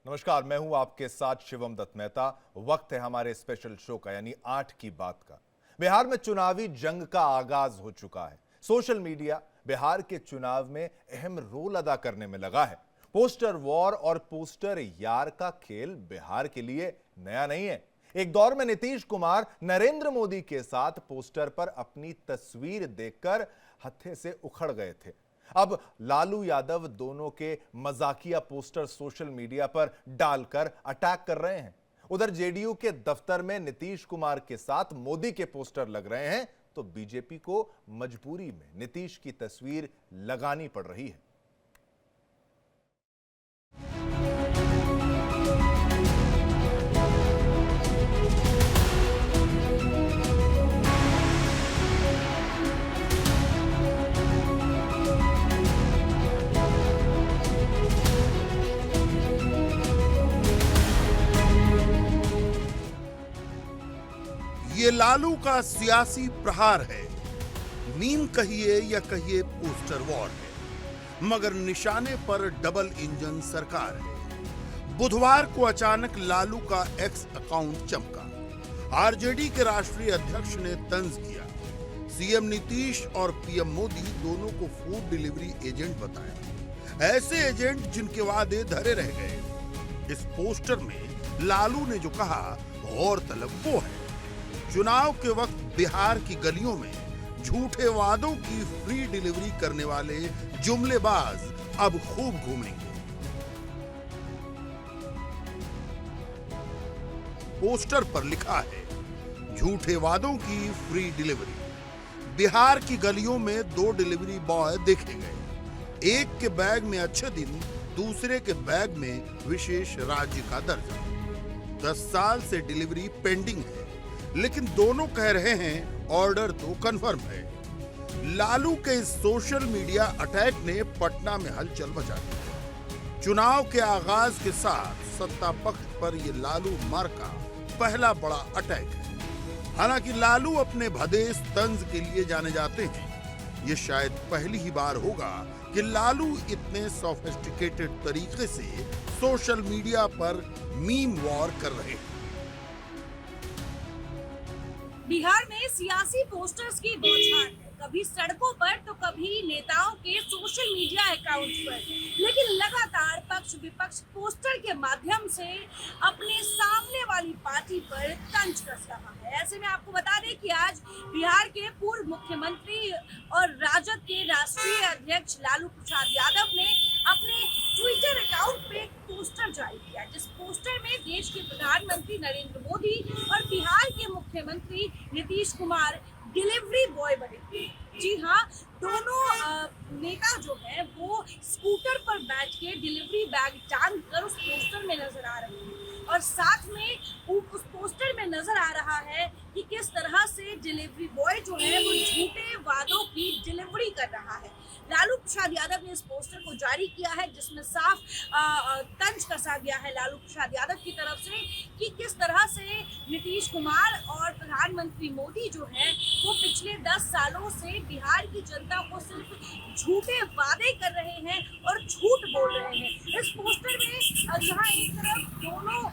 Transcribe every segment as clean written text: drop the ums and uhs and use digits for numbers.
नमस्कार, मैं हूं आपके साथ शिवम दत्त मेहता। वक्त है हमारे स्पेशल शो का, यानी 8 की बात का। बिहार में चुनावी जंग का आगाज हो चुका है। सोशल मीडिया बिहार के चुनाव में अहम रोल अदा करने में लगा है। पोस्टर वॉर और पोस्टर यार का खेल बिहार के लिए नया नहीं है। एक दौर में नीतीश कुमार नरेंद्र मोदी के साथ पोस्टर पर अपनी तस्वीर देखकर हत्थे से उखड़ गए थे। अब लालू यादव दोनों के मजाकिया पोस्टर सोशल मीडिया पर डालकर अटैक कर रहे हैं। उधर जेडीयू के दफ्तर में नीतीश कुमार के साथ मोदी के पोस्टर लग रहे हैं, तो बीजेपी को मजबूरी में नीतीश की तस्वीर लगानी पड़ रही है। ये लालू का सियासी प्रहार है। मीम कहिए या कहिए पोस्टर वॉर है, मगर निशाने पर डबल इंजन सरकार है। बुधवार को अचानक लालू का एक्स अकाउंट चमका। आरजेडी के राष्ट्रीय अध्यक्ष ने तंज किया। सीएम नीतीश और पीएम मोदी दोनों को फूड डिलीवरी एजेंट बताया, ऐसे एजेंट जिनके वादे धरे रह गए। इस पोस्टर में लालू ने जो कहा, गौरतलब वो है, चुनाव के वक्त बिहार की गलियों में झूठे वादों की फ्री डिलीवरी करने वाले जुमलेबाज अब खूब घूमेंगे। पोस्टर पर लिखा है, झूठे वादों की फ्री डिलीवरी। बिहार की गलियों में 2 डिलीवरी बॉय देखे गए। एक के बैग में अच्छे दिन, दूसरे के बैग में विशेष राज्य का दर्जा। 10 साल से डिलीवरी पेंडिंग है, लेकिन दोनों कह रहे हैं ऑर्डर तो कंफर्म है। लालू के इस सोशल मीडिया अटैक ने पटना में हलचल मचा दी। चुनाव के आगाज के साथ सत्ता पक्ष पर यह लालू मार का पहला बड़ा अटैक है। हालांकि लालू अपने भदेस तंज के लिए जाने जाते हैं। यह शायद पहली ही बार होगा कि लालू इतने सोफिस्टिकेटेड तरीके से सोशल मीडिया पर मीम वॉर कर रहे हैं। बिहार में सियासी पोस्टर्स की बौछार है, कभी सड़कों पर तो कभी नेताओं के सोशल मीडिया अकाउंट्स पर। लेकिन लगातार पक्ष विपक्ष पोस्टर के माध्यम से अपने सामने वाली पार्टी पर तंज कस रहा है। ऐसे में आपको बता दें कि आज बिहार के पूर्व मुख्यमंत्री और राजद के राष्ट्रीय अध्यक्ष लालू प्रसाद यादव ने अपने ट्विटर अकाउंट पे एक पोस्टर जारी किया, जिस पोस्टर में देश के प्रधानमंत्री नरेंद्र मोदी और बिहार के मुख्यमंत्री नीतीश कुमार डिलीवरी बॉय बने। जी हाँ, दोनों नेता जो है वो स्कूटर पर बैठ के डिलीवरी बैग टांग कर उस पोस्टर में नजर आ रहे हैं, और साथ में उस पोस्टर में नजर आ रहा है कि किस तरह से डिलीवरी बॉय जो है वो झूठे वादों की डिलीवरी कर रहा है। लालू प्रसाद यादव ने इस पोस्टर को जारी किया है, जिसमें साफ तंज कसा गया है लालू प्रसाद यादव की तरफ से कि किस तरह से नीतीश कुमार और प्रधानमंत्री मोदी जो है वो पिछले 10 सालों से बिहार की जनता को सिर्फ झूठे वादे कर रहे हैं और झूठ बोल रहे हैं। इस पोस्टर में जहां एक तरफ दोनों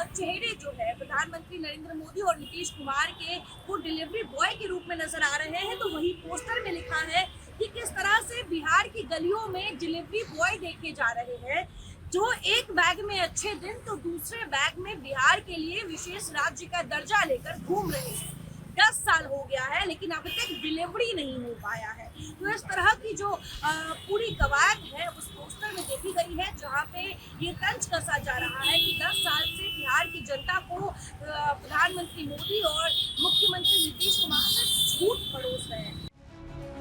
चेहरे जो है प्रधानमंत्री नरेंद्र मोदी और नीतीश कुमार के वो डिलीवरी बॉय के रूप में नजर आ रहे हैं, तो वही पोस्टर में लिखा है कि किस तरह से बिहार की गलियों में डिलीवरी बॉय देखे जा रहे हैं, जो एक बैग में अच्छे दिन तो दूसरे बैग में बिहार के लिए विशेष राज्य का दर्जा लेकर घूम रहे हैं। 10 साल हो गया है, लेकिन अभी तक डिलीवरी नहीं हो पाया है। तो इस तरह की जो पूरी कवायद है उस पोस्टर में देखी गई है, जहाँ पे ये तंज कसा जा रहा है कि 10 साल से बिहार की जनता को प्रधानमंत्री मोदी और मुख्यमंत्री नीतीश कुमार से झूठ परोस रहे हैं।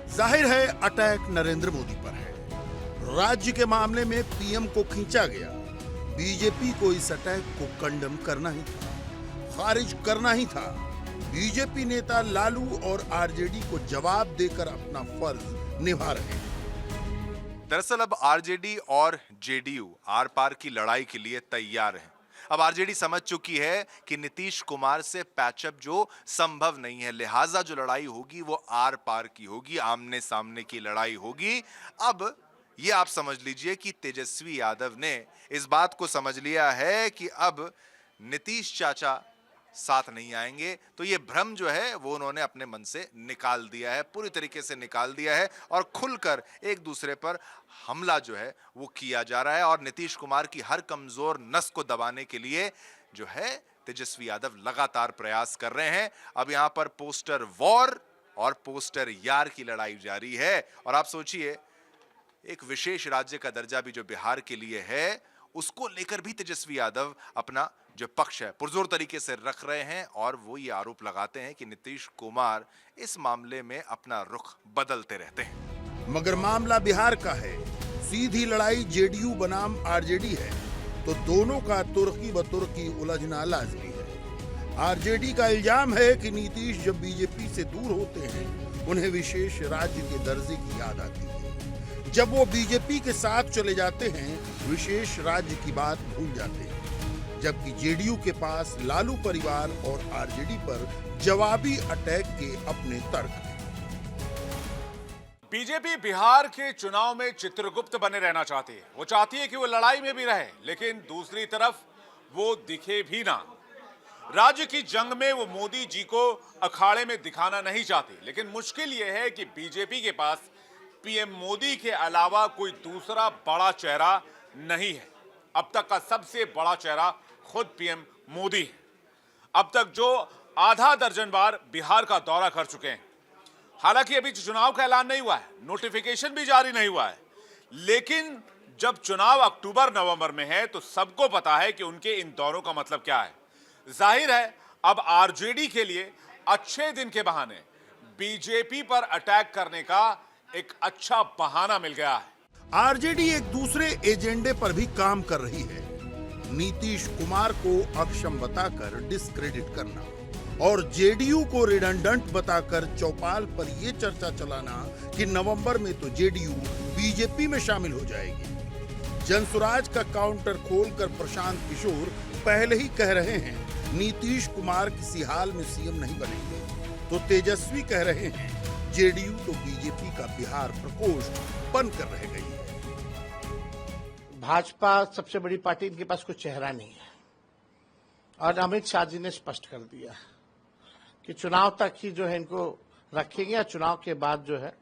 जाहिर है अटैक नरेंद्र मोदी पर है। राज्य के मामले में पीएम को खींचा गया। बीजेपी को इस अटैक को कंडम करना ही था, खारिज करना ही था। बीजेपी नेता लालू और आरजेडी को जवाब देकर अपना फर्ज निभा रहे हैं। दरअसल अब आरजेडी और जेडीयू आर पार की लड़ाई के लिए तैयार हैं। अब आरजेडी समझ चुकी है कि नीतीश कुमार से पैचअप जो संभव नहीं है, लिहाजा जो लड़ाई होगी वो आर पार की होगी, आमने सामने की लड़ाई होगी। अब ये आप समझ लीजिए कि तेजस्वी यादव ने इस बात को समझ लिया है कि अब नीतीश चाचा साथ नहीं आएंगे, तो ये भ्रम जो है वो उन्होंने अपने मन से निकाल दिया है, पूरी तरीके से निकाल दिया है और खुलकर एक दूसरे पर हमला जो है वो किया जा रहा है। और नीतीश कुमार की हर कमजोर नस को दबाने के लिए जो है तेजस्वी यादव लगातार प्रयास कर रहे हैं। अब यहां पर पोस्टर वॉर और पोस्टर यार की लड़ाई जारी है। और आप सोचिए, एक विशेष राज्य का दर्जा भी जो बिहार के लिए है, उसको लेकर भी तेजस्वी यादव अपना जो पक्ष है पुरजोर तरीके से रख रहे हैं और वो ये आरोप लगाते हैं कि नीतीश कुमार इस मामले में अपना रुख बदलते रहते हैं। मगर मामला बिहार का है, सीधी लड़ाई जेडीयू बनाम आरजेडी है, तो दोनों का तुर्की बतुर्की उलझना लाजमी है। आरजेडी का इल्जाम है कि नीतीश जब बीजेपी से दूर होते हैं उन्हें विशेष राज्य के दर्जे की याद आती है, जब वो बीजेपी के साथ चले जाते हैं विशेष राज्य की बात भूल जाते हैं। जबकि जेडीयू के पास लालू परिवार और आरजेडी पर जवाबी अटैक के अपने तर्क हैं। बीजेपी बिहार के चुनाव में चित्रगुप्त बने रहना चाहती है। वो चाहती है कि वो लड़ाई में भी रहे, लेकिन दूसरी तरफ वो दिखे भी ना। राज्य की जंग में वो मोदी जी को अखाड़े में दिखाना नहीं चाहती, लेकिन मुश्किल ये है कि बीजेपी के पास पीएम मोदी के अलावा कोई दूसरा बड़ा चेहरा नहीं है। अब तक का सबसे बड़ा चेहरा खुद पीएम मोदी है। अब तक जो आधा दर्जन बार बिहार का दौरा कर चुके हैं। हालांकि अभी चुनाव का ऐलान नहीं हुआ है, नोटिफिकेशन भी जारी नहीं हुआ है, लेकिन जब चुनाव अक्टूबर नवंबर में है तो सबको पता है कि उनके इन दौरों का मतलब क्या है। जाहिर है अब आरजेडी के लिए अच्छे दिन के बहाने बीजेपी पर अटैक करने का एक अच्छा बहाना मिल गया है। आरजेडी एक दूसरे एजेंडे पर भी काम कर रही है, नीतीश कुमार को अक्षम बताकर डिस्क्रेडिट करना और जेडीयू को रिडंडेंट बताकर चौपाल पर यह चर्चा चलाना कि नवंबर में तो जेडीयू बीजेपी में शामिल हो जाएगी। जनसुराज का काउंटर खोलकर प्रशांत किशोर पहले ही कह रहे हैं नीतीश कुमार किसी हाल में सीएम नहीं बनेंगे, तो तेजस्वी कह रहे हैं जेडीयू तो बीजेपी का बिहार प्रकोष्ठ बनकर रह गई है। भाजपा सबसे बड़ी पार्टी, इनके पास कोई चेहरा नहीं है और अमित शाह जी ने स्पष्ट कर दिया कि चुनाव तक ही जो है इनको रखेंगे या चुनाव के बाद जो है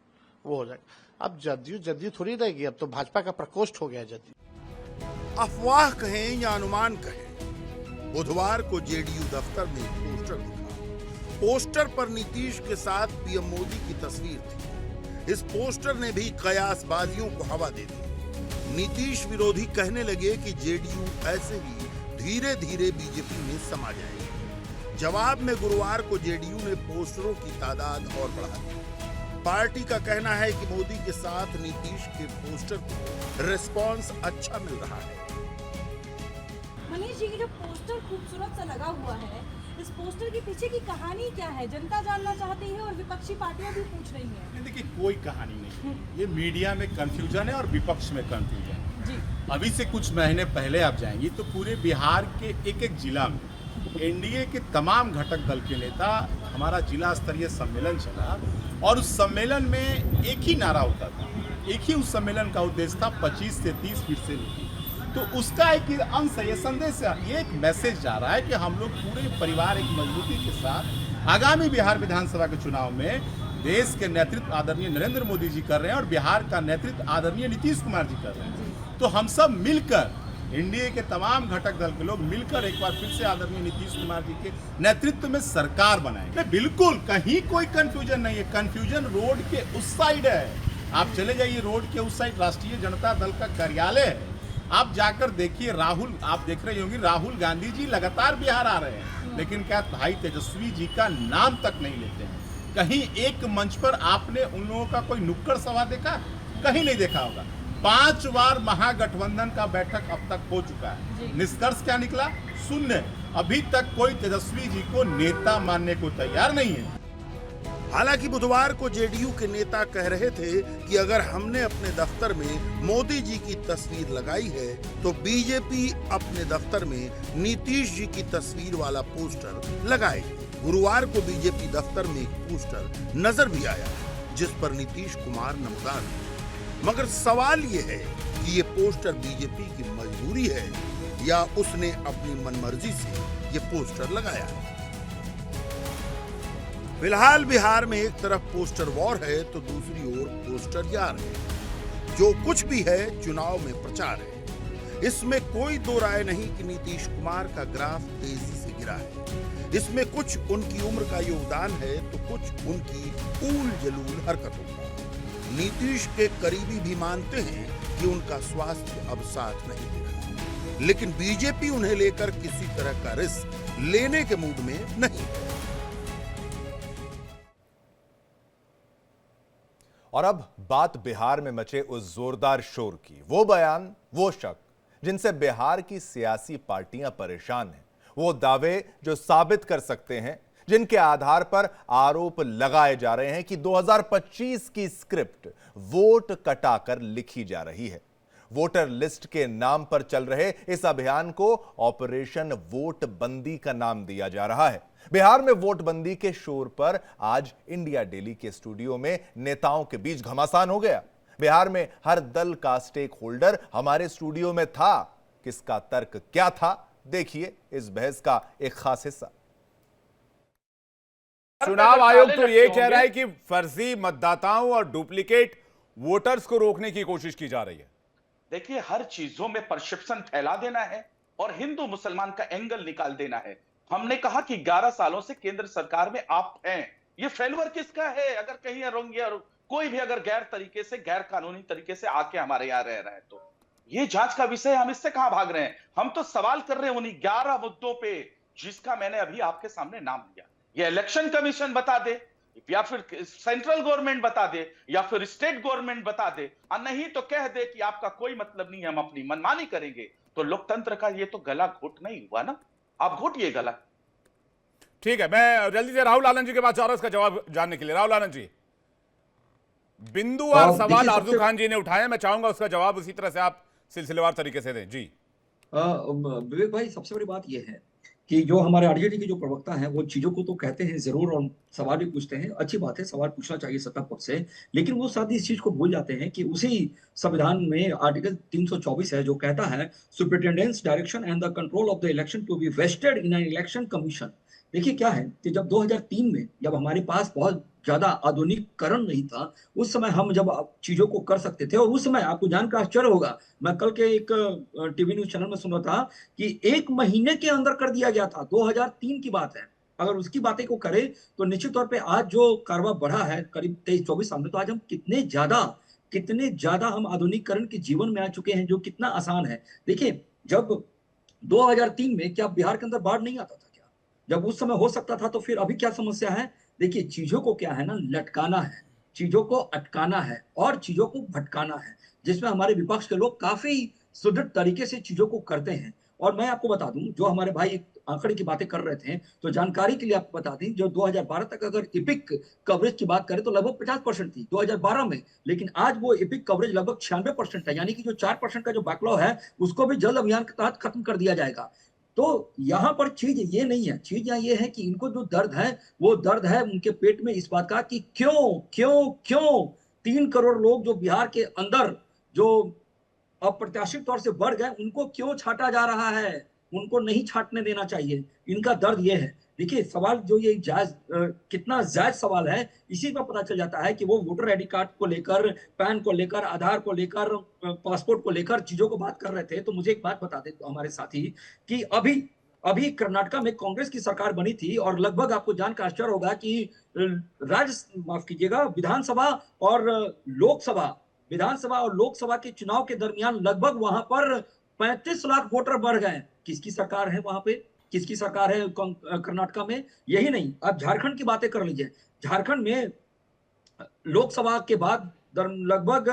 वो हो जाएगा। अब जदयू थोड़ी रहेगी, अब तो भाजपा का प्रकोष्ठ हो गया जदयू। अफवाह कहें या अनुमान कहें, बुधवार को जेडीयू दफ्तर में पोस्टर दिखा। पोस्टर पर नीतीश के साथ पीएम मोदी की तस्वीर थी। इस पोस्टर ने भी कयासबाजियों को हवा दे दी। नीतीश विरोधी कहने लगे कि जेडीयू ऐसे ही धीरे धीरे बीजेपी में समा जाएगी। जवाब में गुरुवार को जेडीयू ने पोस्टरों की तादाद और बढ़ा दी। पार्टी का कहना है कि मोदी के साथ नीतीश के पोस्टर को रिस्पांस अच्छा मिल रहा है। मनीष जी, जो पोस्टर खूबसूरत सा लगा हुआ है, इस पोस्टर के पीछे की कहानी क्या है, जनता जानना चाहती है और विपक्षी पार्टियां भी पूछ रही हैं। देखिए, कोई कहानी नहीं, ये मीडिया में कंफ्यूजन है और विपक्ष में कंफ्यूजन है जी। अभी से कुछ महीने पहले आप जाएंगी तो पूरे बिहार के एक एक जिला में एनडीए के तमाम घटक दल के नेता, हमारा जिला स्तरीय सम्मेलन चला और उस सम्मेलन में एक ही नारा होता था, एक ही उस सम्मेलन का उद्देश्य था 25 से 30 फीट से नीचे। तो उसका एक अंश है, ये संदेश है, ये एक मैसेज जा रहा है कि हम लोग पूरे परिवार एक मजबूती के साथ आगामी बिहार विधानसभा के चुनाव में देश के नेतृत्व आदरणीय नरेंद्र मोदी जी कर रहे हैं और बिहार का नेतृत्व आदरणीय नीतीश कुमार जी कर रहे हैं। तो हम सब मिलकर, एनडीए के तमाम घटक दल के लोग मिलकर एक बार फिर से आदरणीय नीतीश कुमार जी के नेतृत्व में सरकार बनाएंगे। बिल्कुल कहीं कोई कंफ्यूजन नहीं है, कंफ्यूजन रोड के उस साइड है। आप चले जाइए रोड के उस साइड राष्ट्रीय जनता दल का कार्यालय है, आप जाकर देखिए। राहुल, आप देख रहे होंगे राहुल गांधी जी लगातार बिहार आ रहे हैं, लेकिन क्या भाई तेजस्वी जी का नाम तक नहीं लेते हैं। कहीं एक मंच पर आपने उन लोगों का कोई नुक्कड़ सभा देखा? कहीं नहीं देखा होगा। 5 बार महागठबंधन का बैठक अब तक हो चुका है, निष्कर्ष क्या निकला? शून्य। अभी तक कोई तेजस्वी जी को नेता मानने को तैयार नहीं है। हालांकि बुधवार को जेडीयू के नेता कह रहे थे कि अगर हमने अपने दफ्तर में मोदी जी की तस्वीर लगाई है तो बीजेपी अपने दफ्तर में नीतीश जी की तस्वीर वाला पोस्टर लगाएगी। गुरुवार को बीजेपी दफ्तर में एक पोस्टर नजर भी आया जिस पर नीतीश कुमार नमदार थे। मगर सवाल ये है कि ये पोस्टर बीजेपी की मजबूरी है या उसने अपनी मनमर्जी से ये पोस्टर लगाया है। फिलहाल बिहार में एक तरफ पोस्टर वॉर है तो दूसरी ओर पोस्टर जार है। जो कुछ भी है चुनाव में प्रचार है। इसमें कोई दो राय नहीं कि नीतीश कुमार का ग्राफ तेजी से गिरा है। इसमें कुछ उनकी उम्र का योगदान है तो कुछ उनकी ऊल जलूल हरकतों का। नीतीश के करीबी भी मानते हैं कि उनका स्वास्थ्य अब साथ नहीं दे रहा, लेकिन बीजेपी उन्हें लेकर किसी तरह का रिस्क लेने के मूड में नहीं है। और अब बात बिहार में मचे उस जोरदार शोर की। वो बयान, वो शक जिनसे बिहार की सियासी पार्टियां परेशान हैं, वो दावे जो साबित कर सकते हैं, जिनके आधार पर आरोप लगाए जा रहे हैं कि 2025 की स्क्रिप्ट वोट कटाकर लिखी जा रही है। वोटर लिस्ट के नाम पर चल रहे इस अभियान को ऑपरेशन वोट बंदी का नाम दिया जा रहा है। बिहार में वोट बंदी के शोर पर आज इंडिया डेली के स्टूडियो में नेताओं के बीच घमासान हो गया। बिहार में हर दल का स्टेक होल्डर हमारे स्टूडियो में था। किसका तर्क क्या था, देखिए इस बहस का एक खास हिस्सा। चुनाव आयोग तो ये कह रहा है कि फर्जी मतदाताओं और डुप्लीकेट वोटर्स को रोकने की कोशिश की जा रही है। देखिए, हर चीजों में परसेप्शन फैला देना है और हिंदू मुसलमान का एंगल निकाल देना है। हमने कहा कि 11 सालों से केंद्र सरकार में आप हैं, ये फेल्यूर किसका है? अगर कहीं रोंगिया कोई भी अगर गैर तरीके से, गैर कानूनी तरीके से आके हमारे यहां रह रहा है तो ये जांच का विषय। हम इससे कहां भाग रहे हैं? हम तो सवाल कर रहे हैं उन्हीं 11 मुद्दों पे जिसका मैंने अभी आपके सामने नाम लिया। ये इलेक्शन कमीशन बता दे, या फिर सेंट्रल गवर्नमेंट बता दे, या फिर स्टेट गवर्नमेंट बता दे, और नहीं तो कह दे कि आपका कोई मतलब नहीं है, हम अपनी मनमानी करेंगे। तो लोकतंत्र का ये तो गला घोट नहीं हुआ ना, आप घोटिए गला। ठीक है, मैं जल्दी से राहुल आनंद जी के पास जा रहा हूं इसका जवाब जानने के लिए। राहुल आनंद जी, बिंदुवार सवाल आरजू खान जी ने उठाया, मैं चाहूंगा उसका जवाब उसी तरह से आप सिलसिलेवार तरीके से दें। जी विवेक भाई, सबसे बड़ी बात यह है कि जो हमारे आरजेडी के जो प्रवक्ता हैं वो चीजों को तो कहते हैं जरूर और सवाल भी पूछते हैं। अच्छी बात है, सवाल पूछना चाहिए सत्ता पक्ष से, लेकिन वो साथ ही इस चीज को भूल जाते हैं कि उसी संविधान में आर्टिकल 324 है जो कहता है superintendence direction and the control of the election to be vested in an election commission. देखिए क्या है कि जब 2003 में जब हमारे पास बहुत ज्यादा आधुनिकीकरण नहीं था, उस समय हम जब चीजों को कर सकते थे, और उस समय आपको जानकर आश्चर्य होगा, मैं कल के एक टीवी न्यूज चैनल में सुन रहा था कि 1 महीने के अंदर कर दिया गया था। 2003 की बात है। अगर उसकी बातें को करें तो निश्चित तौर पे आज जो कारवा बढ़ा है करीब 23-24 साल में, तो आज हम कितने ज्यादा हम आधुनिकीकरण के जीवन में आ चुके हैं, जो कितना आसान है। देखिए, जब 2003 में क्या बिहार के अंदर बाढ़ नहीं आता था? जब उस समय हो सकता था तो फिर अभी क्या समस्या है? देखिए, चीजों को क्या है ना, लटकाना है, चीजों को अटकाना है और चीजों को भटकाना है, जिसमें हमारे विपक्ष के लोग काफी सुदृढ़ तरीके से चीजों को करते हैं। और मैं आपको बता दूं, जो हमारे भाई एक आंकड़े की बातें कर रहे थे, तो जानकारी के लिए आपको बता दें, जो 2012 तक अगर एपिक कवरेज की बात करें तो लगभग 50% थी 2012 में, लेकिन आज वो एपिक कवरेज लगभग 96% है। यानी कि जो 4% का जो बैकलॉग है उसको भी जल्द अभियान के तहत खत्म कर दिया जाएगा। तो यहाँ पर चीज ये नहीं है, चीज यहाँ ये है कि इनको जो दर्द है वो दर्द है उनके पेट में इस बात का कि क्यों 3 करोड़ लोग जो बिहार के अंदर जो अप्रत्याशित तौर से बढ़ गए, उनको क्यों छाटा जा रहा है? उनको नहीं छाटने देना चाहिए। इनका दर्द ये है। देखिए, सवाल जो ये कितना जायज सवाल है, इसी पर पता चल जाता है कि वो वोटर आईडी कार्ड को लेकर, पैन को लेकर, आधार को लेकर, पासपोर्ट को लेकर चीजों को बात कर रहे थे। तो मुझे एक बात बता दे तो हमारे साथी कि अभी कर्नाटका में कांग्रेस की सरकार बनी थी और लगभग आपको जानकर आश्चर्य होगा कि विधानसभा और लोकसभा के चुनाव के दरमियान लगभग वहां पर 35 लाख वोटर बढ़ गए। किसकी सरकार है वहां पे? किसकी सरकार है कर्नाटका में? यही नहीं, अब झारखंड की बातें कर लीजिए। झारखंड में लोकसभा के बाद लगभग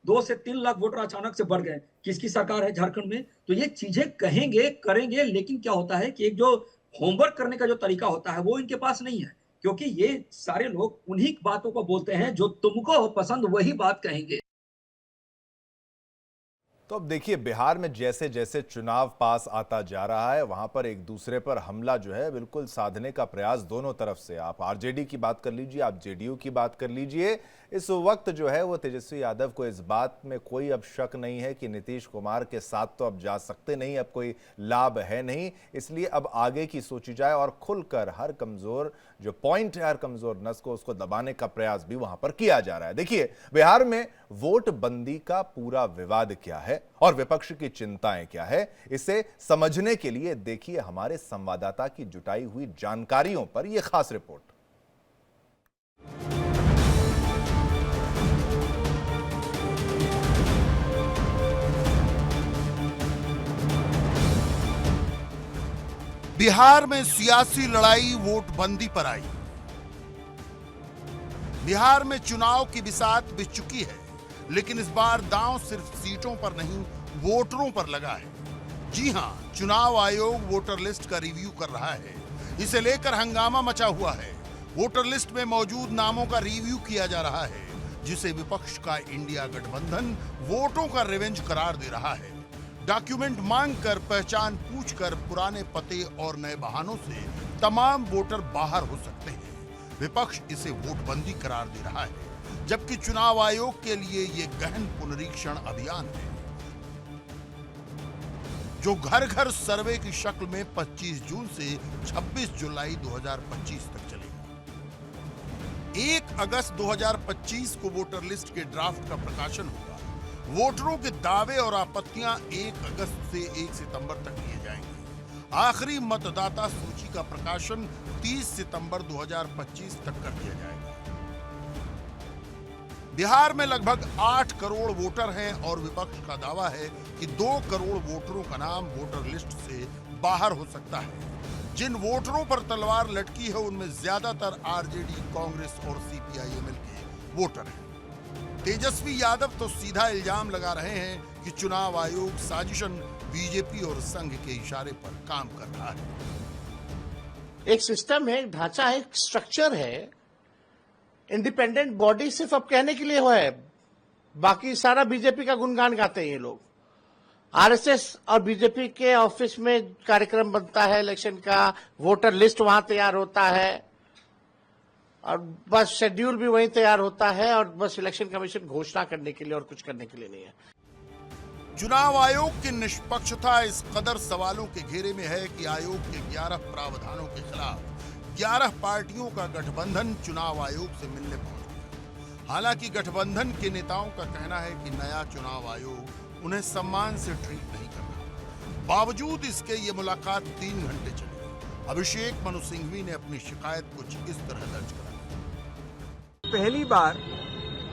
2 से 3 लाख वोटर अचानक से बढ़ गए। किसकी सरकार है झारखंड में? तो ये चीजें कहेंगे, करेंगे, लेकिन क्या होता है कि एक जो होमवर्क करने का जो तरीका होता है वो इनके पास नहीं है, क्योंकि ये सारे लोग उन्हीं बातों को बोलते हैं जो तुमको पसंद, वही बात कहेंगे। तो अब देखिए, बिहार में जैसे जैसे चुनाव पास आता जा रहा है, वहां पर एक दूसरे पर हमला जो है बिल्कुल साधने का प्रयास दोनों तरफ से, आप आरजेडी की बात कर लीजिए, आप जेडीयू की बात कर लीजिए। इस वक्त जो है वो तेजस्वी यादव को इस बात में कोई अब शक नहीं है कि नीतीश कुमार के साथ तो अब जा सकते नहीं, अब कोई लाभ है नहीं। इसलिए अब आगे की सोची जाए और खुलकर हर कमजोर जो पॉइंट है, हर कमजोर नस को उसको दबाने का प्रयास भी वहां पर किया जा रहा है। देखिए, बिहार में वोट बंदी का पूरा विवाद क्या है और विपक्ष की चिंताएं क्या है, इसे समझने के लिए देखिए हमारे संवाददाता की जुटाई हुई जानकारियों पर यह खास रिपोर्ट। बिहार में सियासी लड़ाई वोटबंदी पर आई। बिहार में चुनाव की बिसात बिछ चुकी है, लेकिन इस बार दांव सिर्फ सीटों पर नहीं, वोटरों पर लगा है। जी हां, चुनाव आयोग वोटर लिस्ट का रिव्यू कर रहा है। इसे लेकर हंगामा मचा हुआ है। वोटर लिस्ट में मौजूद नामों का रिव्यू किया जा रहा है, जिसे विपक्ष का इंडिया गठबंधन वोटों का रिवेंज करार दे रहा है। डॉक्यूमेंट मांगकर, पहचान पूछकर पुराने पते और नए बहानों से तमाम वोटर बाहर हो सकते हैं। विपक्ष इसे वोटबंदी करार दे रहा है, जबकि चुनाव आयोग के लिए यह गहन पुनरीक्षण अभियान है, जो घर घर सर्वे की शक्ल में 25 जून से 26 जुलाई 2025 तक चलेगा। 1 अगस्त 2025 को वोटर लिस्ट के ड्राफ्ट का प्रकाशन होगा। वोटरों के दावे और आपत्तियां 1 अगस्त से 1 सितंबर तक लिए जाएंगे। आखिरी मतदाता सूची का प्रकाशन 30 सितंबर 2025 तक कर दिया जाएगा। बिहार में लगभग 8 करोड़ वोटर हैं और विपक्ष का दावा है कि 2 करोड़ वोटरों का नाम वोटर लिस्ट से बाहर हो सकता है। जिन वोटरों पर तलवार लटकी है उनमें ज्यादातर आरजेडी, कांग्रेस और सीपीआईएमएल के वोटर हैं। तेजस्वी यादव तो सीधा इल्जाम लगा रहे हैं कि चुनाव आयोग साजिशन बीजेपी और संघ के इशारे पर काम कर रहा है। एक सिस्टम है, एक ढांचा है, एक स्ट्रक्चर है। इंडिपेंडेंट बॉडी सिर्फ अब कहने के लिए हुआ है, बाकी सारा बीजेपी का गुणगान गाते हैं ये लोग। आरएसएस और बीजेपी के ऑफिस में कार्यक्रम बनता है इलेक्शन का, वोटर लिस्ट वहां तैयार होता है और बस शेड्यूल भी वहीं तैयार होता है और बस इलेक्शन कमीशन घोषणा करने के लिए और कुछ करने के लिए नहीं है। चुनाव आयोग की निष्पक्षता इस कदर सवालों के घेरे में है कि आयोग के 11 प्रावधानों के खिलाफ 11 पार्टियों का गठबंधन चुनाव आयोग से मिलने पहुंच गया। हालांकि गठबंधन के नेताओं का कहना है कि नया चुनाव आयोग उन्हें सम्मान से ट्रीट नहीं कर रहा। बावजूद इसके ये मुलाकात 3 घंटे चली। अभिषेक मनु सिंघवी ने अपनी शिकायत कुछ इस तरह दर्ज कराई। पहली बार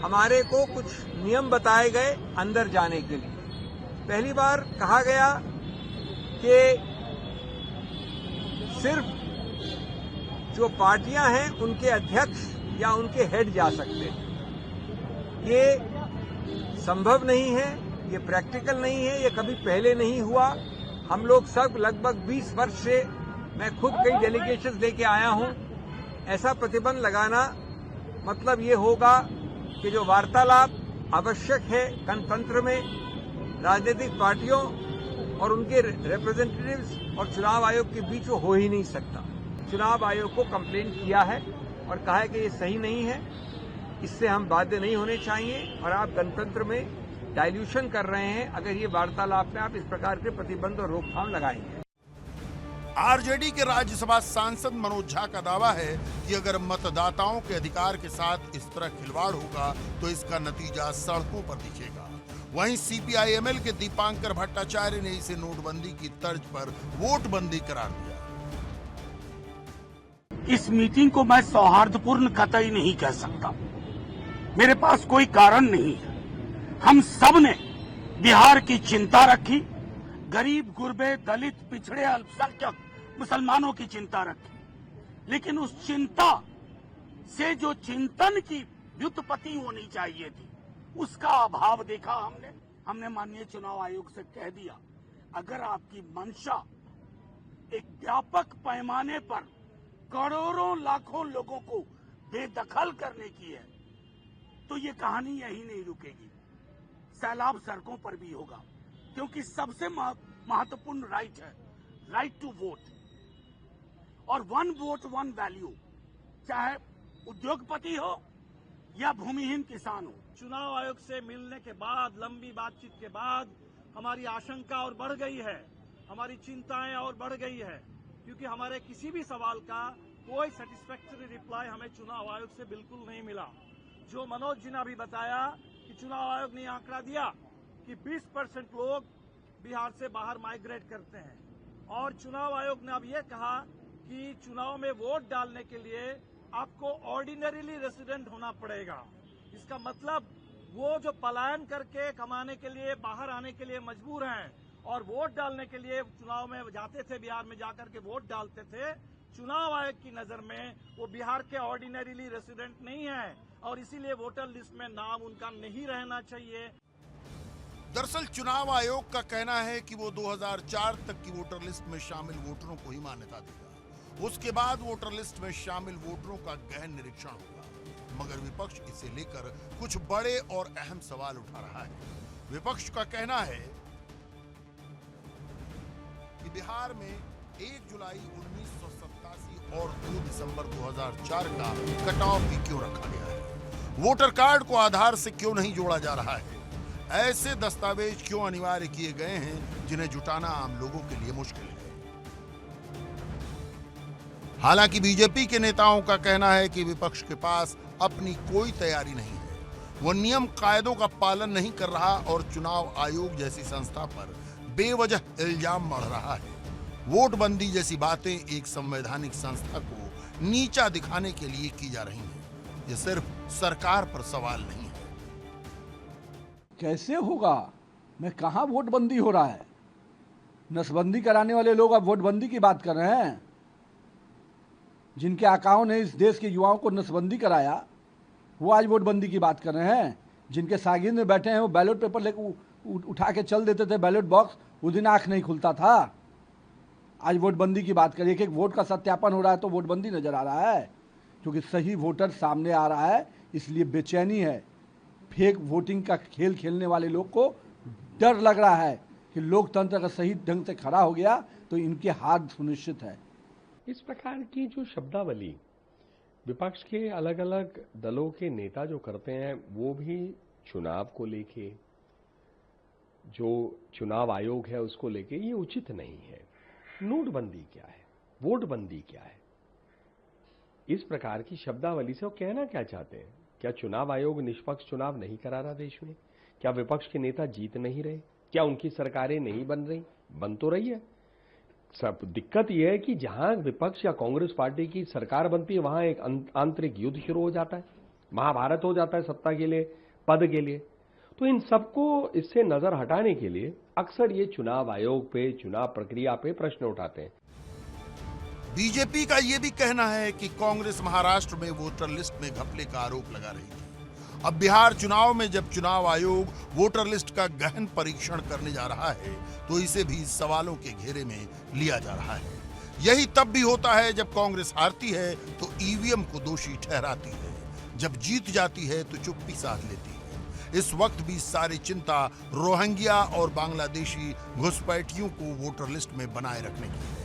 हमारे को कुछ नियम बताए गए अंदर जाने के लिए। पहली बार कहा गया कि सिर्फ जो पार्टियां हैं उनके अध्यक्ष या उनके हेड जा सकते हैं। ये संभव नहीं है, ये प्रैक्टिकल नहीं है, ये कभी पहले नहीं हुआ। हम लोग सब लगभग 20 वर्ष से, मैं खुद कई डेलीगेशंस लेके आया हूं। ऐसा प्रतिबंध लगाना मतलब ये होगा कि जो वार्तालाप आवश्यक है गणतंत्र में, राजनीतिक पार्टियों और उनके रिप्रेजेंटेटिव्स और चुनाव आयोग के बीच वो हो ही नहीं सकता। चुनाव आयोग को कंप्लेंट किया है और कहा है कि ये सही नहीं है, इससे हम बाध्य नहीं होने चाहिए और आप गणतंत्र में डाइल्यूशन कर रहे हैं अगर ये वार्तालाप में आप इस प्रकार के प्रतिबंध और रोकथाम लगाएंगे। आरजेडी के राज्यसभा सांसद मनोज झा का दावा है कि अगर मतदाताओं के अधिकार के साथ इस तरह खिलवाड़ होगा तो इसका नतीजा सड़कों पर दिखेगा। वहीं सीपीआईएमएल के दीपांकर भट्टाचार्य ने इसे नोटबंदी की तर्ज पर वोटबंदी करार दिया। इस मीटिंग को मैं सौहार्दपूर्ण कतई नहीं कह सकता। मेरे पास कोई कारण नहीं है। हम सब ने बिहार की चिंता रखी, गरीब, गुरबे, दलित, पिछड़े, अल्पसंख्यक मुसलमानों की चिंता रखी, लेकिन उस चिंता से जो चिंतन की व्युत्पत्ति होनी चाहिए थी उसका अभाव देखा हमने माननीय चुनाव आयोग से कह दिया, अगर आपकी मंशा एक व्यापक पैमाने पर करोड़ों लाखों लोगों को बेदखल करने की है तो ये कहानी यही नहीं रुकेगी। सैलाब सड़कों पर भी होगा, क्योंकि सबसे महत्वपूर्ण राइट है राइट टू वोट, और वन वोट वन वैल्यू, चाहे उद्योगपति हो या भूमिहीन किसान हो। चुनाव आयोग से मिलने के बाद, लंबी बातचीत के बाद हमारी आशंका और बढ़ गई है, हमारी चिंताएं और बढ़ गई है, क्योंकि हमारे किसी भी सवाल का कोई सेटिस्फैक्टरी रिप्लाई हमें चुनाव आयोग से बिल्कुल नहीं मिला। जो मनोज जी ने अभी बताया कि चुनाव आयोग ने आंकड़ा दिया कि 20% लोग बिहार से बाहर माइग्रेट करते हैं, और चुनाव आयोग ने अब ये कहा कि चुनाव में वोट डालने के लिए आपको ऑर्डिनरीली रेसिडेंट होना पड़ेगा। इसका मतलब वो जो पलायन करके कमाने के लिए बाहर आने के लिए मजबूर हैं और वोट डालने के लिए चुनाव में जाते थे, बिहार में जाकर के वोट डालते थे, चुनाव आयोग की नजर में वो बिहार के ऑर्डिनरीली रेसिडेंट नहीं है और इसीलिए वोटर लिस्ट में नाम उनका नहीं रहना चाहिए। दरअसल चुनाव आयोग का कहना है कि वो 2004 तक की वोटर लिस्ट में शामिल वोटरों को ही मान्यता देगा। उसके बाद वोटर लिस्ट में शामिल वोटरों का गहन निरीक्षण होगा, मगर विपक्ष इसे लेकर कुछ बड़े और अहम सवाल उठा रहा है। विपक्ष का कहना है कि बिहार में 1 जुलाई 1987 और 2 दिसंबर 2004 का कट ऑफ भी क्यों रखा गया है? वोटर कार्ड को आधार से क्यों नहीं जोड़ा जा रहा है? ऐसे दस्तावेज क्यों अनिवार्य किए गए हैं जिन्हें जुटाना आम लोगों के लिए मुश्किल है? हालांकि बीजेपी के नेताओं का कहना है कि विपक्ष के पास अपनी कोई तैयारी नहीं है, वो नियम कायदों का पालन नहीं कर रहा और चुनाव आयोग जैसी संस्था पर बेवजह इल्जाम मढ़ रहा है। वोटबंदी जैसी बातें एक संवैधानिक संस्था को नीचा दिखाने के लिए की जा रही हैं। ये सिर्फ सरकार पर सवाल नहीं है। कैसे होगा? मैं कहां वोटबंदी हो रहा है? नसबंदी कराने वाले लोग अब वोटबंदी की बात कर रहे हैं। जिनके आकाओं ने इस देश के युवाओं को नसबंदी कराया, वो आज वोटबंदी की बात कर रहे हैं। जिनके सागिर में बैठे हैं, वो बैलेट पेपर लेकर उठा के चल देते थे बैलेट बॉक्स, उस दिन आंख नहीं खुलता था। आज वोटबंदी की बात करिए। एक एक वोट का सत्यापन हो रहा है तो वोटबंदी नजर आ रहा है, क्योंकि सही वोटर सामने आ रहा है, इसलिए बेचैनी है। फेक वोटिंग का खेल खेलने वाले लोग को डर लग रहा है कि लोकतंत्र अगर सही ढंग से खड़ा हो गया तो इनके हार सुनिश्चित है। इस प्रकार की जो शब्दावली विपक्ष के अलग अलग दलों के नेता जो करते हैं, वो भी चुनाव को लेके, जो चुनाव आयोग है उसको लेके, ये उचित नहीं है। नोटबंदी क्या है, वोटबंदी क्या है, इस प्रकार की शब्दावली से वो कहना क्या चाहते हैं? क्या चुनाव आयोग निष्पक्ष चुनाव नहीं करा रहा देश में? क्या विपक्ष के नेता जीत नहीं रहे? क्या उनकी सरकारें नहीं बन रही? बन तो रही है। सब दिक्कत यह है कि जहां विपक्ष या कांग्रेस पार्टी की सरकार बनती है, वहां एक आंतरिक युद्ध शुरू हो जाता है, महाभारत हो जाता है सत्ता के लिए, पद के लिए। तो इन सबको इससे नजर हटाने के लिए अक्सर ये चुनाव आयोग पे, चुनाव प्रक्रिया पे प्रश्न उठाते हैं। बीजेपी का यह भी कहना है कि कांग्रेस महाराष्ट्र में वोटर लिस्ट में घपले का आरोप लगा रही थी। अब बिहार चुनाव में जब चुनाव आयोग वोटर लिस्ट का गहन परीक्षण करने जा रहा है तो इसे भी सवालों के घेरे में लिया जा रहा है। यही तब भी होता है जब कांग्रेस हारती है तो ईवीएम को दोषी ठहराती है, जब जीत जाती है तो चुप्पी साध लेती है। इस वक्त भी सारी चिंता रोहिंग्या और बांग्लादेशी घुसपैठियों को वोटर लिस्ट में बनाए रखने की है।